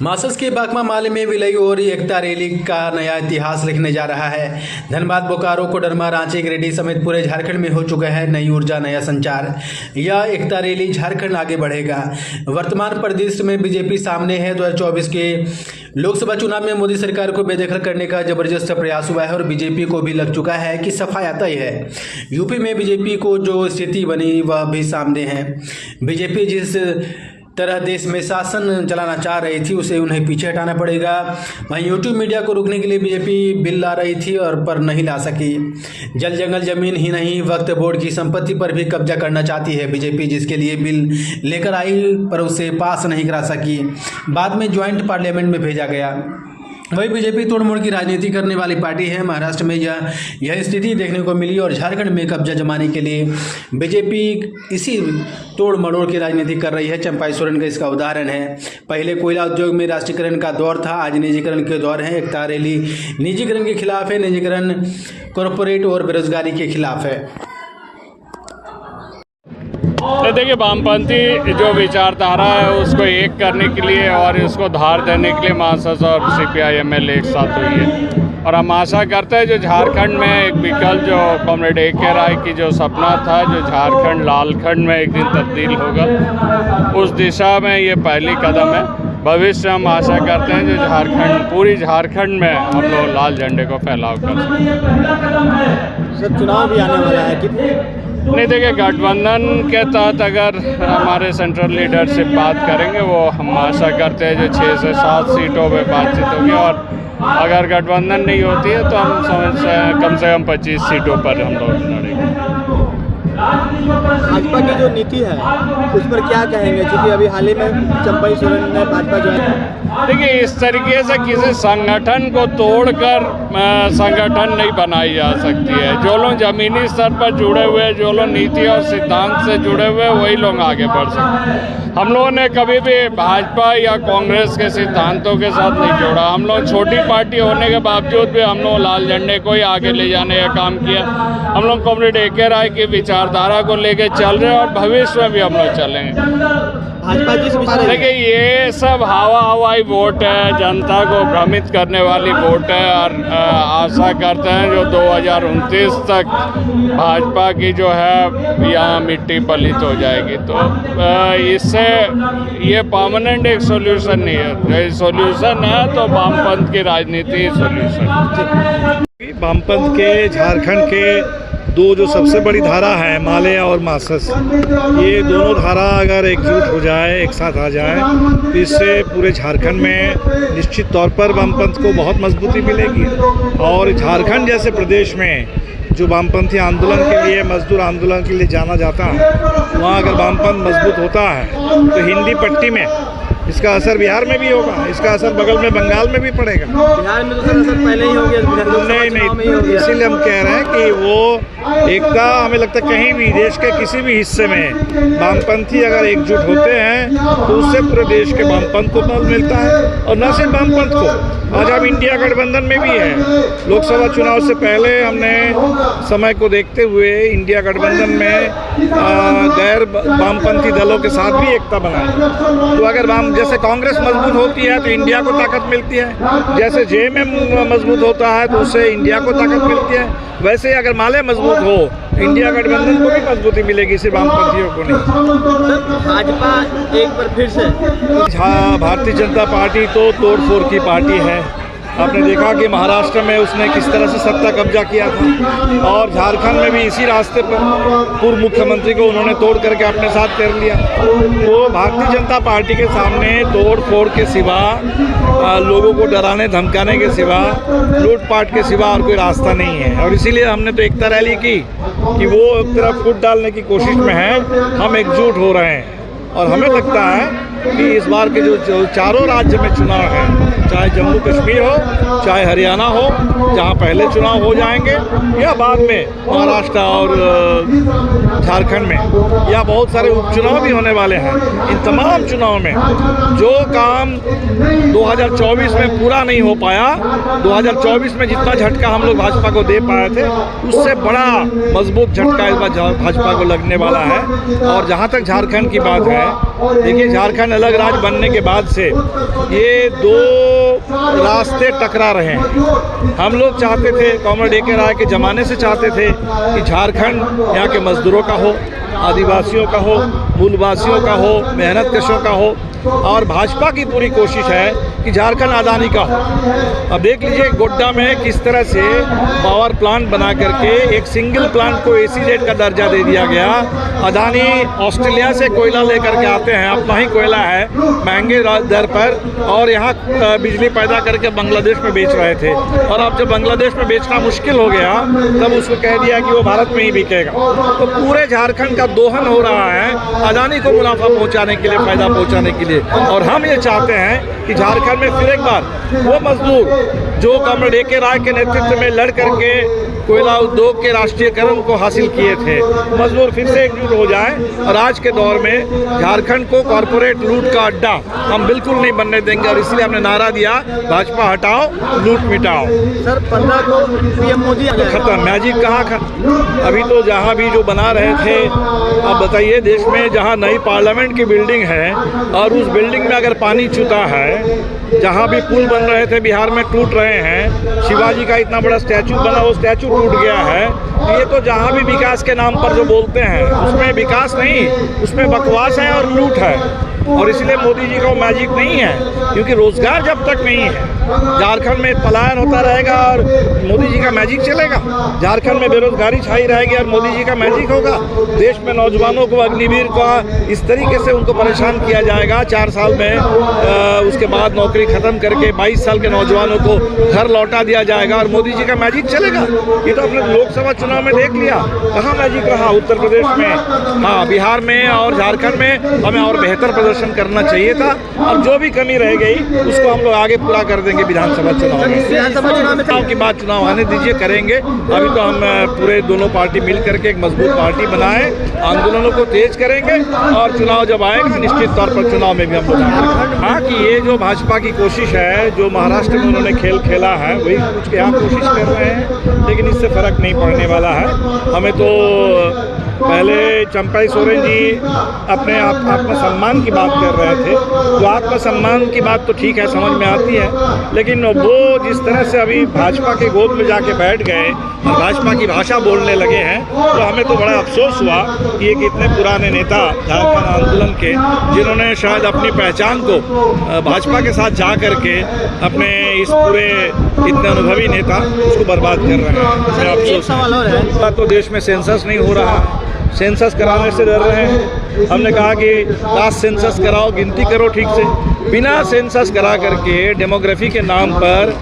मासस के बाकमा माले में विलय और एकता रैली का नया इतिहास लिखने जा रहा है। धनबाद, बोकारो, कोडरमा, रांची, गिरिडीह समेत पूरे झारखंड में हो चुका है नई ऊर्जा, नया संचार। यह एकता रैली झारखंड आगे बढ़ेगा। वर्तमान परिदृश्य में बीजेपी सामने है। 2024 के लोकसभा चुनाव में मोदी सरकार को बेदखल करने का जबरदस्त प्रयास हुआ है और बीजेपी को भी लग चुका है कि सफाया तय है। यूपी में बीजेपी को जो स्थिति बनी वह भी सामने है। बीजेपी जिस तरह देश में शासन चलाना चाह रही थी उसे उन्हें पीछे हटाना पड़ेगा। वहीं यूट्यूब मीडिया को रोकने के लिए बीजेपी बिल ला रही थी और पर नहीं ला सकी। जल जंगल जमीन ही नहीं, वक्फ बोर्ड की संपत्ति पर भी कब्जा करना चाहती है बीजेपी, जिसके लिए बिल लेकर आई पर उसे पास नहीं करा सकी। बाद में ज्वाइंट पार्लियामेंट में भेजा गया। वही बीजेपी तोड़मोड़ की राजनीति करने वाली पार्टी है। महाराष्ट्र में यह स्थिति देखने को मिली और झारखंड में कब्जा जमाने के लिए बीजेपी इसी तोड़ मरोड़ की राजनीति कर रही है। चंपाई सोरेन का इसका उदाहरण है। पहले कोयला उद्योग में राष्ट्रीयकरण का दौर था, आज निजीकरण के दौर है। एकता रैली निजीकरण के खिलाफ है, निजीकरण कॉरपोरेट और बेरोजगारी के खिलाफ है। देखिए, वामपंथी जो विचारधारा है उसको एक करने के लिए और इसको धार देने के लिए मासस और CPI-ML एक साथ हुई है और हम आशा करते हैं जो झारखंड में एक विकल्प जो कॉमरेड A.K. राय की जो सपना था, जो झारखंड लालखंड में एक दिन तब्दील होगा, उस दिशा में ये पहली कदम है। भविष्य हम आशा करते हैं जो झारखंड, पूरी झारखंड में हम लोग लाल झंडे को फैलाव कर सकें। सर, चुनाव भी आने वाला है कि नहीं? देखिए, गठबंधन के तहत अगर हमारे सेंट्रल लीडरशिप बात करेंगे, वो हम आशा करते हैं जो 6 से 7 सीटों पे बातचीत होगी और अगर गठबंधन नहीं होती है तो हम कम से कम 25 सीटों पर हम लोग लड़ेंगे। भाजपा की जो नीति है उस पर क्या कहेंगे, क्योंकि अभी हाल ही में चंपाई सोरेन ने भाजपा जो है, देखिए, इस तरीके से किसी संगठन को तोड़कर संगठन नहीं बनाई जा सकती है। जो लोग जमीनी स्तर पर जुड़े हुए, जो लोग नीति और सिद्धांत से जुड़े हुए, वही लोग आगे बढ़ सकते हैं। हम लोगों ने कभी भी भाजपा या कांग्रेस के सिद्धांतों के साथ नहीं जोड़ा। हम लोग छोटी पार्टी होने के बावजूद भी हम लोग लाल झंडे को ही आगे ले जाने का काम किया। हम लोग कॉमरेड A.K. राय की विचारधारा को लेकर चल रहे हैं और भविष्य में भी हम लोग चलेंगे। भाजपा जिस देखिए, ये सब हवाई वोट है, जनता को भ्रमित करने वाली वोट है और आशा करते हैं जो 2029 तक भाजपा की जो है यहाँ मिट्टी पलित हो जाएगी। तो इससे ये परमानेंट एक सॉल्यूशन नहीं है। सॉल्यूशन है तो वामपंथ की राजनीति सॉल्यूशन। वामपंथ के झारखंड के दो जो सबसे बड़ी धारा है, माले और मासस, ये दोनों धारा अगर एकजुट हो जाए, एक साथ आ जाए, तो इससे पूरे झारखंड में निश्चित तौर पर वामपंथ को बहुत मजबूती मिलेगी। और झारखंड जैसे प्रदेश में जो वामपंथी आंदोलन के लिए, मजदूर आंदोलन के लिए जाना जाता है, वहाँ अगर वामपंथ मजबूत होता है तो हिंदी पट्टी में इसका असर बिहार में भी होगा, इसका असर बगल में बंगाल में भी पड़ेगा। बिहार में तो सर असर पहले ही हो गया। नहीं, इसीलिए हम कह रहे हैं कि वो एकता, हमें लगता है कहीं भी देश के किसी भी हिस्से में वामपंथी अगर एकजुट होते हैं तो उससे पूरे देश के वामपंथ को बल मिलता है। और न सिर्फ वामपंथ को, आज हम इंडिया गठबंधन में भी है। लोकसभा चुनाव से पहले हमने समय को देखते हुए इंडिया गठबंधन में गैर वामपंथी दलों के साथ भी एकता बनाई। तो अगर जैसे कांग्रेस मजबूत होती है तो इंडिया को ताकत मिलती है, जैसे JMM मजबूत होता है तो उससे इंडिया को ताकत मिलती है, वैसे अगर माले मजबूत हो तो इंडिया गठबंधन को भी मजबूती मिलेगी, सिर्फ वामपंथियों को नहीं। भाजपा एक बार फिर से, भारतीय जनता पार्टी तो तोड़फोड़ की पार्टी है। आपने देखा कि महाराष्ट्र में उसने किस तरह से सत्ता कब्जा किया था और झारखंड में भी इसी रास्ते पर पूर्व मुख्यमंत्री को उन्होंने तोड़ करके अपने साथ कर लिया। तो भारतीय जनता पार्टी के सामने तोड़ फोड़ के सिवा, लोगों को डराने धमकाने के सिवा, लूटपाट के सिवा और कोई रास्ता नहीं है। और इसीलिए हमने तो एकता रैली की कि वो एक तरफ फुट डालने की कोशिश में है, हम एकजुट हो रहे हैं। और हमें लगता है कि इस बार के जो चारों राज्य में चुनाव है, चाहे जम्मू कश्मीर हो, चाहे हरियाणा हो, जहां पहले चुनाव हो जाएंगे या बाद में महाराष्ट्र और झारखंड में, या बहुत सारे उपचुनाव भी होने वाले हैं, इन तमाम चुनाव में जो काम 2024 में पूरा नहीं हो पाया, 2024 में जितना झटका हम लोग भाजपा को दे पाए थे, उससे बड़ा मजबूत झटका इस बार भाजपा को लगने वाला है। और जहाँ तक झारखंड की बात है, देखिए, झारखंड झारखंड अलग राज्य बनने के बाद से ये दो रास्ते टकरा रहे हैं। हम लोग चाहते थे, कॉमरेड ए.के. राय के ज़माने से चाहते थे कि झारखंड यहाँ के मजदूरों का हो, आदिवासियों का हो, मूलवासियों का हो, मेहनत कशों का हो, और भाजपा की पूरी कोशिश है कि झारखंड अदानी का हो। अब देख लीजिए गोड्डा में किस तरह से पावर प्लांट बना करके एक सिंगल प्लांट को एसीजेड का दर्जा दे दिया गया। अदानी ऑस्ट्रेलिया से कोयला लेकर के आते हैं, अपना ही कोयला है महंगे दर पर, और यहाँ बिजली पैदा करके बांग्लादेश में बेच रहे थे। और अब जब बांग्लादेश में बेचना मुश्किल हो गया तब उसको कह दिया कि वो भारत में ही बिकेगा। तो पूरे झारखंड का दोहन हो रहा है अदानी को मुनाफा पहुँचाने के लिए, फायदा पहुँचाने के लिए। और हम ये चाहते हैं कि झारखंड में फिर एक बार वो मजदूर जो कॉमरेड ए.के. राय के नेतृत्व में लड़ करके कोयला उद्योग के राष्ट्रीयकरण को हासिल किए थे, मजदूर फिर से एकजुट हो जाए। और आज के दौर में झारखंड को कॉरपोरेट लूट का अड्डा हम बिल्कुल नहीं बनने देंगे, और इसलिए हमने नारा दिया, भाजपा हटाओ, लूट मिटाओ। सर 15 को पीएम मोदी खत्म, मैजिक कहाँ अभी तो जहाँ भी जो बना रहे थे। अब बताइए, देश में जहाँ नई पार्लियामेंट की बिल्डिंग है और उस बिल्डिंग में अगर पानी चूता है, जहाँ भी पुल बन रहे थे बिहार में टूट रहे हैं, शिवाजी का इतना बड़ा स्टैचू बना, वो स्टैचू टूट गया है। ये तो जहाँ भी विकास के नाम पर जो बोलते हैं उसमें विकास नहीं, उसमें बकवास है और लूट है। और इसलिए मोदी जी का मैजिक नहीं है, क्योंकि रोजगार जब तक नहीं है झारखंड में पलायन होता रहेगा और मोदी जी का मैजिक चलेगा। झारखंड में बेरोजगारी छाई रहेगी और मोदी जी का मैजिक होगा। देश में नौजवानों को, अग्निवीर को इस तरीके से उनको परेशान किया जाएगा 4 साल में, उसके बाद नौकरी खत्म करके 22 साल के नौजवानों को घर लौटा दिया जाएगा और मोदी जी का मैजिक चलेगा। ये तो अपने लोकसभा चुनाव में देख लिया, कहाँ मैजिक रहा। उत्तर प्रदेश में, हाँ, बिहार में और झारखंड में हमें और बेहतर प्रदर्शन करना चाहिए था, और जो भी कमी रह गई उसको हम लोग आगे पूरा कर देंगे विधानसभा चुनाव में। विधानसभा चुनाव में चुनाव के बाद चुनाव आने दीजिए, करेंगे। अभी तो हम पूरे दोनों पार्टी मिल करके एक मजबूत पार्टी बनाए, आंदोलनों को तेज करेंगे, और चुनाव जब आएगा निश्चित तौर पर चुनाव में भी हम लोग। हाँ, कि ये जो भाजपा की कोशिश है, जो महाराष्ट्र में उन्होंने खेल खेला है, वही कुछ यहाँ कोशिश कर रहे हैं, लेकिन इससे फर्क नहीं पड़ने वाला है। हमें तो पहले चंपाई सोरेन जी अपने आत्मसम्मान की बात कर रहे थे, तो आत्मसम्मान की बात तो ठीक है, समझ में आती है, लेकिन वो जिस तरह से अभी भाजपा के गोद में जाके बैठ गए और भाजपा की भाषा बोलने लगे हैं, तो हमें तो बड़ा अफसोस हुआ कि एक इतने पुराने नेता झारखंड आंदोलन के, जिन्होंने शायद अपनी पहचान को भाजपा के साथ जा करके अपने इस पूरे इतने अनुभवी नेता उसको बर्बाद कर रहे हैं। एक सवाल और है, तो देश में सेंसस नहीं हो रहा है, सेंसस कराने से डर रहे हैं। हमने कहा कि कास्ट सेंसस कराओ, गिनती करो ठीक से। बिना सेंसस करा करके डेमोग्राफी के नाम पर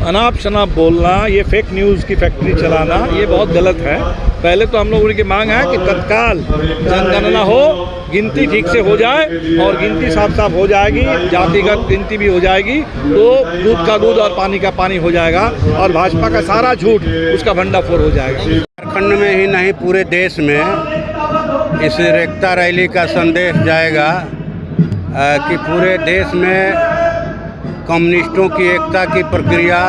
अनाप शनाप बोलना, ये फेक न्यूज़ की फैक्ट्री चलाना, ये बहुत गलत है। पहले तो हम लोगों की मांग है कि तत्काल जनगणना हो, गिनती ठीक से हो जाए, और गिनती साफ साफ हो जाएगी, जातिगत गिनती भी हो जाएगी, तो दूध का दूध और पानी का पानी हो जाएगा, और भाजपा का सारा झूठ उसका भंडाफोड़ हो जाएगा। झारखंड में ही नहीं, पूरे देश में इस एकता रैली का संदेश जाएगा कि पूरे देश में कम्युनिस्टों की एकता की प्रक्रिया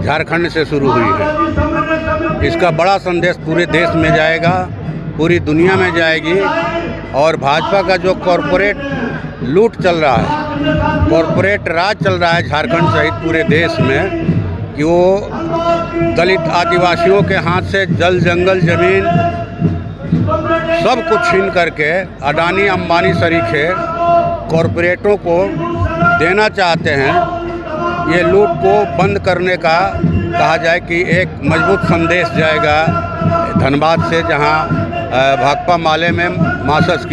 झारखंड से शुरू हुई है। इसका बड़ा संदेश पूरे देश में जाएगा, पूरी दुनिया में जाएगी। और भाजपा का जो कॉरपोरेट लूट चल रहा है, कॉरपोरेट राज चल रहा है झारखंड सहित पूरे देश में, कि वो दलित आदिवासियों के हाथ से जल, जंगल, ज़मीन सब कुछ छीन करके अडानी अंबानी सरीखे कॉरपोरेटों को देना चाहते हैं। ये लूट को बंद करने का कहा जाए कि एक मजबूत संदेश जाएगा धनबाद से, जहां भाकपा माले में मासस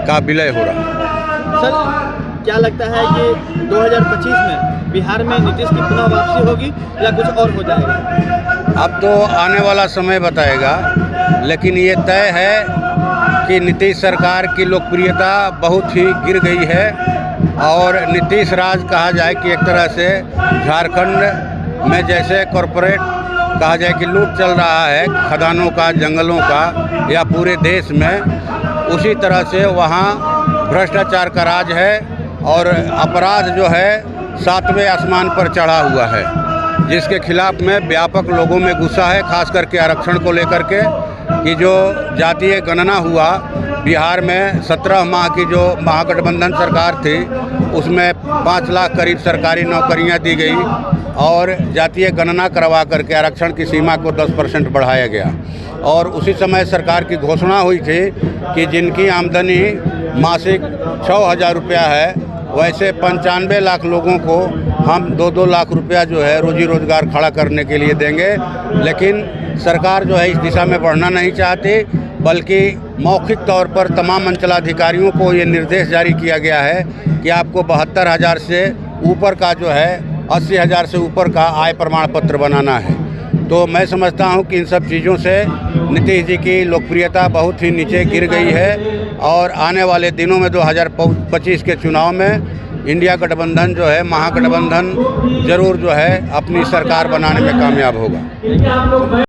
का विलय हो रहा है। सर क्या लगता है कि 2025 में बिहार में नीतीश की पुनः वापसी होगी या कुछ और हो जाएगा? अब तो आने वाला समय बताएगा, लेकिन ये तय है कि नीतीश सरकार की लोकप्रियता बहुत ही गिर गई है, और नीतीश राज कहा जाए कि एक तरह से झारखंड में जैसे कॉरपोरेट कहा जाए कि लूट चल रहा है खदानों का, जंगलों का, या पूरे देश में, उसी तरह से वहाँ भ्रष्टाचार का राज है, और अपराध जो है 7वें आसमान पर चढ़ा हुआ है, जिसके खिलाफ में व्यापक लोगों में गुस्सा है, खास करके आरक्षण को लेकर के। कि जो जातीय गणना हुआ बिहार में 17 माह की जो महागठबंधन सरकार थी उसमें 5 लाख करीब सरकारी नौकरियां दी गई और जातीय गणना करवा करके आरक्षण की सीमा को 10% बढ़ाया गया। और उसी समय सरकार की घोषणा हुई थी कि जिनकी आमदनी मासिक 6,000 रुपया है वैसे 95 लाख लोगों को हम 2-2 लाख रुपया जो है रोजी रोजगार खड़ा करने के लिए देंगे। लेकिन सरकार जो है इस दिशा में बढ़ना नहीं चाहती, बल्कि मौखिक तौर पर तमाम अंचलाधिकारियों को ये निर्देश जारी किया गया है कि आपको 72,000 से ऊपर का जो है 80,000 से ऊपर का आय प्रमाण पत्र बनाना है। तो मैं समझता हूं कि इन सब चीज़ों से नीतीश जी की लोकप्रियता बहुत ही नीचे गिर गई है और आने वाले दिनों में 2025 के चुनाव में इंडिया गठबंधन जो है महागठबंधन ज़रूर जो है अपनी सरकार बनाने में कामयाब होगा।